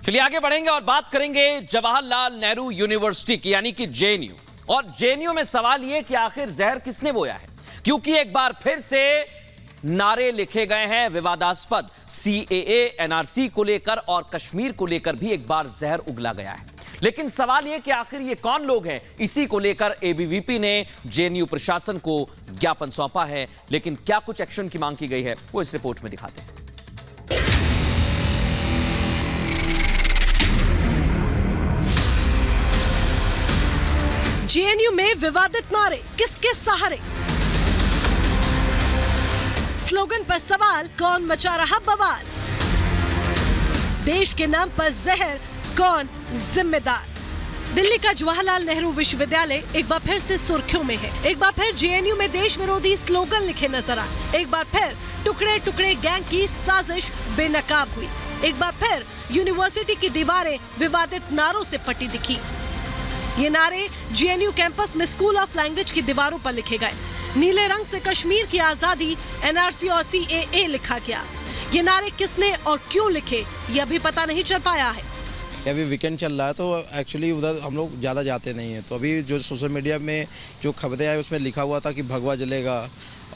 चलिए आगे बढ़ेंगे और बात करेंगे जवाहरलाल नेहरू यूनिवर्सिटी की, यानी कि जेएनयू। और जेएनयू में सवाल यह कि आखिर जहर किसने बोया है, क्योंकि एक बार फिर से नारे लिखे गए हैं विवादास्पद सीएए, एनआरसी को लेकर और कश्मीर को लेकर भी एक बार जहर उगला गया है। लेकिन सवाल यह कि आखिर ये कौन लोग हैं, इसी को लेकर एबीवीपी ने जेएनयू प्रशासन को ज्ञापन सौंपा है। लेकिन क्या कुछ एक्शन की मांग की गई है, वो इस रिपोर्ट में दिखाते हैं। जेएनयू में विवादित नारे किसके सहारे? स्लोगन पर सवाल, कौन मचा रहा बवाल? देश के नाम पर जहर, कौन जिम्मेदार? दिल्ली का जवाहरलाल नेहरू विश्वविद्यालय एक बार फिर से सुर्खियों में है। एक बार फिर जेएनयू में देश विरोधी स्लोगन लिखे नजर आए। एक बार फिर टुकड़े टुकड़े गैंग की साजिश बेनकाब हुई। एक बार फिर यूनिवर्सिटी की दीवारें विवादित नारों से पटी दिखी। ये नारे जेएनयू कैंपस में स्कूल ऑफ लैंग्वेज की दीवारों पर लिखे गए। नीले रंग से कश्मीर की आजादी, एनआरसी और सीएए लिखा गया। ये नारे किसने और क्यों लिखे, ये अभी पता नहीं चल पाया है। अभी वीकेंड चल रहा है तो एक्चुअली उधर हम लोग ज़्यादा जाते नहीं हैं। तो अभी जो सोशल मीडिया में जो खबरें आई उसमें लिखा हुआ था कि भगवा जलेगा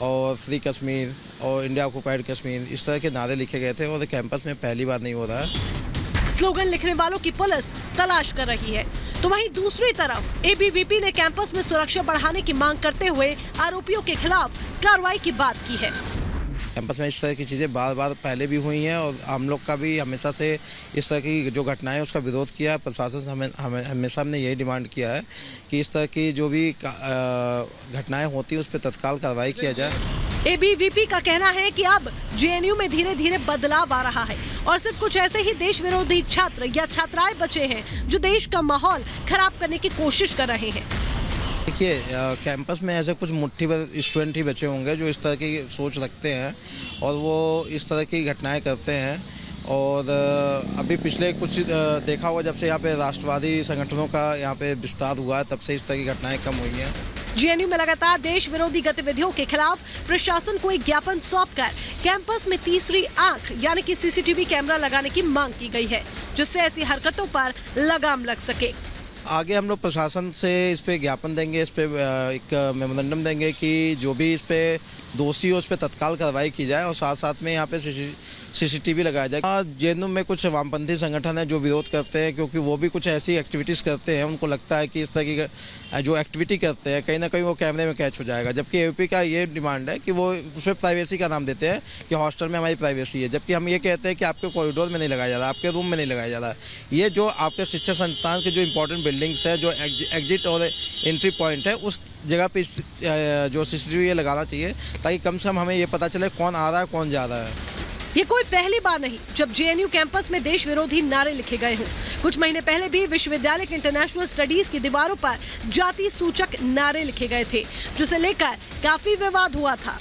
और फ्री कश्मीर और इंडिया ऑक्युपाइड कश्मीर, इस तरह के नारे लिखे गए थे और कैंपस में पहली बार नहीं हो रहा है। स्लोगन लिखने वालों की पुलिस तलाश कर रही है, तो वहीं दूसरी तरफ एबीवीपी ने कैंपस में सुरक्षा बढ़ाने की मांग करते हुए आरोपियों के खिलाफ कार्रवाई की बात की है। कैंपस में इस तरह की चीज़ें बार बार पहले भी हुई हैं और हम लोग का भी हमेशा से इस तरह की जो घटनाएं हैं उसका विरोध किया है। प्रशासन से हमेशा हमने यही डिमांड किया है कि इस तरह की जो भी घटनाएं होती है उस पर तत्काल कार्रवाई किया जाए। एबीवीपी का कहना है कि अब जेएनयू में धीरे धीरे बदलाव आ रहा है और सिर्फ कुछ ऐसे ही देश विरोधी छात्र या छात्राएं बचे हैं जो देश का माहौल खराब करने की कोशिश कर रहे हैं। देखिए, कैंपस में ऐसे कुछ मुट्ठी भर स्टूडेंट ही बचे होंगे जो इस तरह की सोच रखते हैं और वो इस तरह की घटनाएं करते हैं। और अभी पिछले कुछ देखा हुआ, जब से यहाँ पे राष्ट्रवादी संगठनों का यहाँ पे विस्तार हुआ है, तब से इस तरह की घटनाएं कम हुई हैं। जेएनयू में लगातार देश विरोधी गतिविधियों के खिलाफ प्रशासन को एक ज्ञापन सौंपकर कैंपस में तीसरी आंख यानी कि सीसीटीवी कैमरा लगाने की मांग की गई है, जिससे ऐसी हरकतों पर लगाम लग सके। आगे हम लोग प्रशासन से इस पे ज्ञापन देंगे, इस पे एक मेमोरेंडम देंगे कि जो भी इस पे दोषी हो उस पे तत्काल कार्रवाई की जाए और साथ साथ में यहाँ पे सीसीटीवी लगाया जाए। जेएनयू में कुछ वामपंथी संगठन है जो विरोध करते हैं, क्योंकि वो भी कुछ ऐसी एक्टिविटीज़ करते हैं। उनको लगता है कि इस तरह की जो एक्टिविटी करते हैं कहीं ना कहीं वो कैमरे में कैच हो जाएगा। जबकि एबीवीपी का ये डिमांड है कि वो उसमें प्राइवेसी का नाम देते हैं कि हॉस्टल में हमारी प्राइवेसी है, जबकि हम ये कहते हैं कि आपके कॉरिडोर में नहीं लगाया जा रहा, आपके रूम में नहीं लगाया जा रहा। ये जो आपके शिक्षा संस्थान के जो इंपॉर्टेंट बिल्डिंग्स है, जो एग्जिट और एंट्री पॉइंट है, उस जगह पे जो सीसीटीवी लगाना चाहिए ताकि कम से कम हमें ये पता चले कौन आ रहा है कौन जा रहा है। ये कोई पहली बार नहीं जब जेएनयू कैंपस में देश विरोधी नारे लिखे गए हों। कुछ महीने पहले भी विश्वविद्यालय के इंटरनेशनल स्टडीज की दीवारों पर जाति सूचक नारे लिखे गए थे, जिसे लेकर काफी विवाद हुआ था।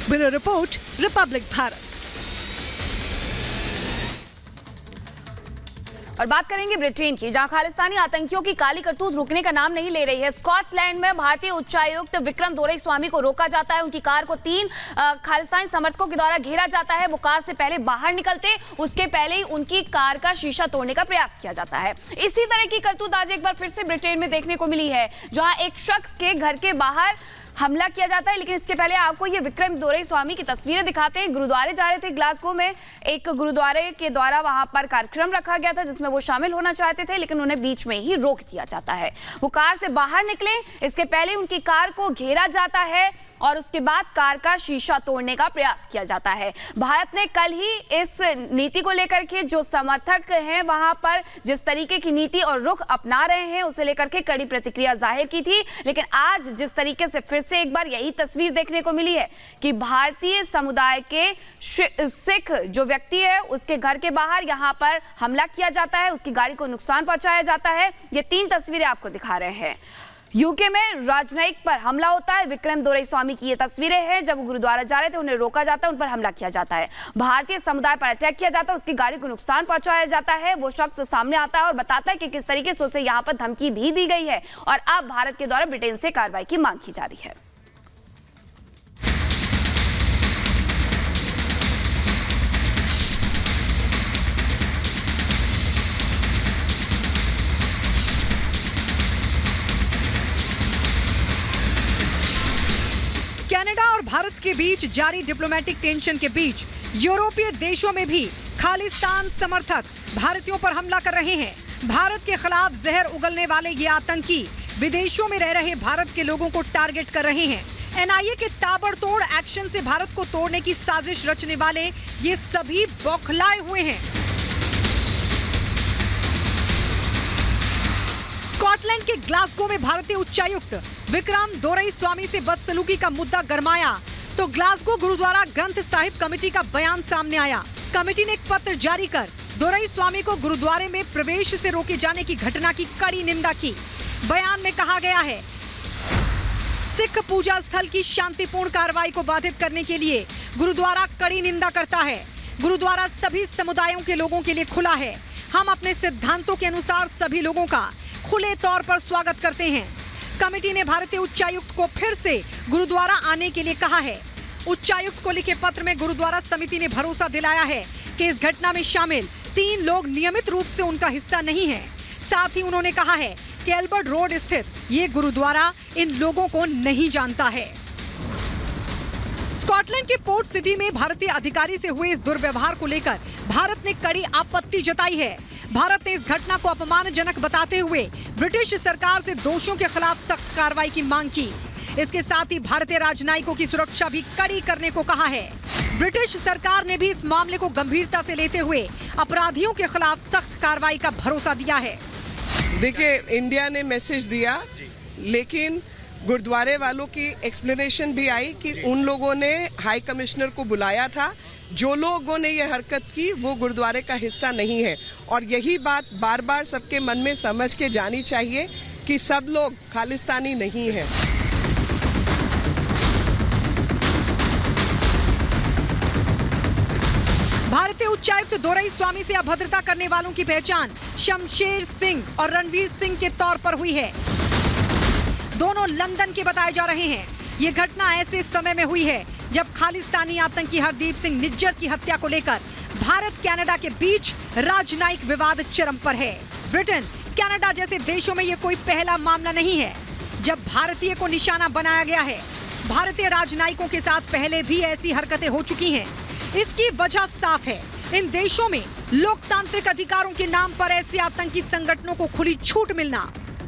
Bureau report, Republic Bharat. और बात करेंगे ब्रिटेन की, जहां खालिस्तानी आतंकियों की काली करतूत रुकने का नाम नहीं ले रही है। स्कॉटलैंड में भारतीय उच्चायुक्त विक्रम दोरईस्वामी को रोका जाता है। उनकी कार को 3 खालिस्तानी समर्थकों के द्वारा घेरा जाता है। वो कार से पहले बाहर निकलते, उसके पहले ही उनकी कार का शीशा तोड़ने का प्रयास किया जाता है। इसी तरह की करतूत आज एक बार फिर से ब्रिटेन में देखने को मिली है, जहां एक शख्स के घर के बाहर हमला किया जाता है। लेकिन इसके पहले आपको ये विक्रम दोरईस्वामी की तस्वीरें दिखाते हैं। गुरुद्वारे जा रहे थे ग्लासगो में, एक गुरुद्वारे के द्वारा वहां पर कार्यक्रम रखा गया था जिसमें वो शामिल होना चाहते थे, लेकिन उन्हें बीच में ही रोक दिया जाता है। वो कार से बाहर निकले, इसके पहले उनकी कार को घेरा जाता है और उसके बाद कार का शीशा तोड़ने का प्रयास किया जाता है। भारत ने कल ही इस नीति को लेकर के, जो समर्थक हैं वहां पर जिस तरीके की नीति और रुख अपना रहे हैं, उसे लेकर के कड़ी प्रतिक्रिया जाहिर की थी। लेकिन आज जिस तरीके से फिर से एक बार यही तस्वीर देखने को मिली है कि भारतीय समुदाय के सिख जो व्यक्ति है उसके घर के बाहर यहां पर हमला किया जाता है, उसकी गाड़ी को नुकसान पहुंचाया जाता है। ये 3 तस्वीरें आपको दिखा रहे हैं। यूके में राजनयिक पर हमला होता है। विक्रम दोरईस्वामी की ये तस्वीरें हैं, जब वो गुरुद्वारा जा रहे थे उन्हें रोका जाता है, उन पर हमला किया जाता है, भारतीय समुदाय पर अटैक किया जाता है, उसकी गाड़ी को नुकसान पहुंचाया जाता है। वो शख्स सामने आता है और बताता है कि किस तरीके से उसे यहाँ पर धमकी भी दी गई है और अब भारत के द्वारा ब्रिटेन से कार्रवाई की मांग की जा रही है। कनाडा और भारत के बीच जारी डिप्लोमेटिक टेंशन के बीच यूरोपीय देशों में भी खालिस्तान समर्थक भारतीयों पर हमला कर रहे हैं। भारत के खिलाफ जहर उगलने वाले ये आतंकी विदेशों में रह रहे भारत के लोगों को टारगेट कर रहे हैं। एनआईए के ताबड़तोड़ एक्शन से भारत को तोड़ने की साजिश रचने वाले ये सभी बौखलाए हुए हैं। स्कॉटलैंड के ग्लासगो में भारतीय उच्चायुक्त विक्रम दोरईस्वामी से बदसलूकी का मुद्दा गरमाया तो ग्लासगो गुरुद्वारा ग्रंथ साहिब कमेटी का बयान सामने आया। कमेटी ने एक पत्र जारी कर दोरईस्वामी को गुरुद्वारे में प्रवेश से रोके जाने की घटना की कड़ी निंदा की। बयान में कहा गया है, सिख पूजा स्थल की शांतिपूर्ण कार्रवाई को बाधित करने के लिए गुरुद्वारा कड़ी निंदा करता है। गुरुद्वारा सभी समुदायों के लोगों के लिए खुला है। हम अपने सिद्धांतों के अनुसार सभी लोगों का खुले तौर पर स्वागत करते हैं। कमेटी ने भारतीय उच्चायुक्त को फिर से गुरुद्वारा आने के लिए कहा है। उच्चायुक्त को लिखे पत्र में गुरुद्वारा समिति ने भरोसा दिलाया है कि इस घटना में शामिल 3 लोग नियमित रूप से उनका हिस्सा नहीं है। साथ ही उन्होंने कहा है कि एल्बर्ट रोड स्थित ये गुरुद्वारा इन लोगों को नहीं जानता है। स्कॉटलैंड के पोर्ट सिटी में भारतीय अधिकारी से हुए इस दुर्व्यवहार को लेकर भारत ने कड़ी आपत्ति जताई है। भारत ने इस घटना को अपमानजनक बताते हुए ब्रिटिश सरकार से दोषियों के खिलाफ सख्त कार्रवाई की मांग की। इसके साथ ही भारतीय राजनयिकों की सुरक्षा भी कड़ी करने को कहा है। ब्रिटिश सरकार ने भी इस मामले को गंभीरता से लेते हुए अपराधियों के खिलाफ सख्त कार्रवाई का भरोसा दिया है। देखिए, इंडिया ने मैसेज दिया, लेकिन गुरुद्वारे वालों की एक्सप्लेनेशन भी आई कि उन लोगों ने हाई कमिश्नर को बुलाया था। जो लोगों ने ये हरकत की वो गुरुद्वारे का हिस्सा नहीं है और यही बात बार बार सबके मन में समझ के जानी चाहिए कि सब लोग खालिस्तानी नहीं है। भारतीय उच्चायुक्त दोरईस्वामी से अभद्रता करने वालों की पहचान शमशेर सिंह और रणवीर सिंह के तौर पर हुई है। दोनों लंदन के बताए जा रहे हैं। ये घटना ऐसे समय में हुई है जब खालिस्तानी आतंकी हरदीप सिंह निज्जर की हत्या को लेकर भारत कनाडा के बीच राजनयिक विवाद चरम पर है। ब्रिटेन, कनाडा जैसे देशों में ये कोई पहला मामला नहीं है जब भारतीय को निशाना बनाया गया है। भारतीय राजनयिकों के साथ पहले भी ऐसी हरकतें हो चुकी हैं। इसकी वजह साफ है, इन देशों में लोकतांत्रिक अधिकारों के नाम पर ऐसे आतंकी संगठनों को खुली छूट मिलना।